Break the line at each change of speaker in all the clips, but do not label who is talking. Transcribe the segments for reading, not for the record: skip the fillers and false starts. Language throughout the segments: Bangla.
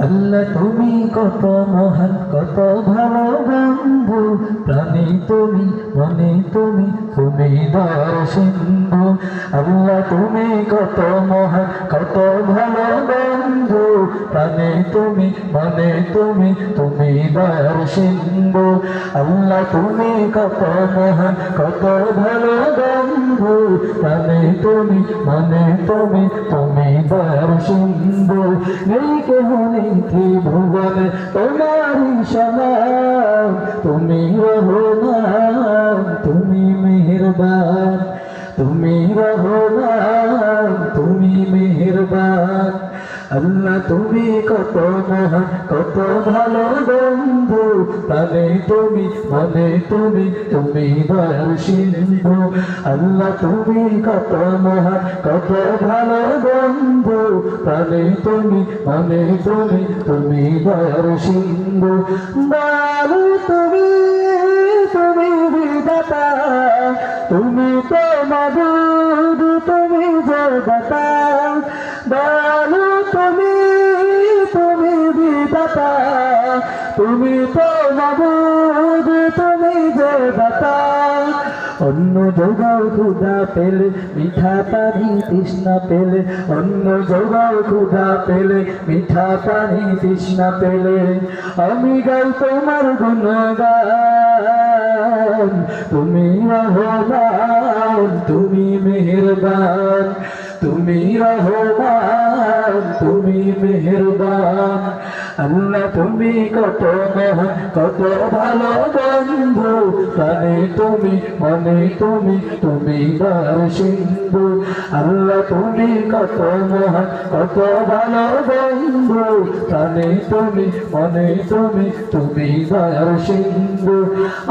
আল্লাহ তুমি কত মহান, কত ভালো বন্ধু, প্রাণী তুমি, মনে তুমি, তুমি দয়ার সিন্ধু। আল্লাহ তুমি কত মহান, কত ভালো বন্ধু, প্রাণী তুমি, মনে তুমি, তুমি দয়ার সিন্ধু। আল্লাহ তুমি কত মহান, কত ভালো বন্ধু, প্রাণী তুমি, মনে তুমি, তুমি দয়ার সিন্ধু। নেই কেহ নেই ত্রিভুবনে তোমারি সমান, তুমি রহমান, তুমি মেহেরবান, তুমি রহমান, তুমি মেহেরবান। আল্লাহ তুমি কত মহান, কত ভালো বন্ধু, প্রাণে তুমি, মনে তুমি, তুমি দয়ার সিন্ধু। আল্লাহ তুমি কত মহান, কত ভালো বন্ধু, প্রাণে তুমি, মনে তুমি, তুমি দয়ার সিন্ধু। বাবু তুমি, তুমি বিধাতা, তুমি তো মাবুদ, তুমি জগতা। বাবু তুমি, তুমি বিধাতা, তুমি তো মাবুদ, তুমি জগতা। অন্য জোগাও ক্ষুধা পেলে, মিঠা পানি তৃষ্ণা পেলে, অন্য জোগাও ক্ষুধা পেলে, মিঠা পানি তৃষ্ণা পেলে, আমি গাই তোমার গুণগান। তুমি রহমান, তুমি মেহেরবান, তুমি রহমান, তুমি মেহেরবান। আল্লাহ তুমি কত মহান, কত ভালো বন্ধু, প্রাণে তুমি, মনে তুমি, তুমি দয়ার সিন্ধু। আল্লাহ তুমি কত মহান, কত ভালো বন্ধু, প্রাণে তুমি, মনে তুমি, তুমি দয়ার সিন্ধু।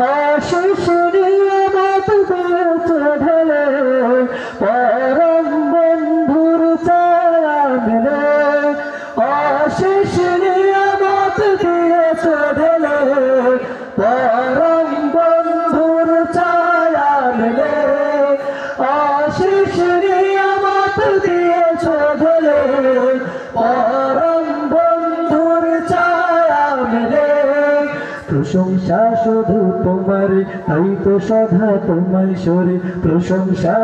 আশিস নিয়ামত দিয়েছো ঢেলে, পরম বন্ধুর ছায়া মেলে। আশিস নিয়ামত দিয়েছো ঢেলে, পরম বন্ধুর ছায়া মেলে। আশিস নিয়ামত দিয়েছো ঢেলে, পরম বন্ধুর ছায়া মেলে। প্রশংসা শুধু তোমার, তাই তো সদা তোমায় সরে, প্রশংসা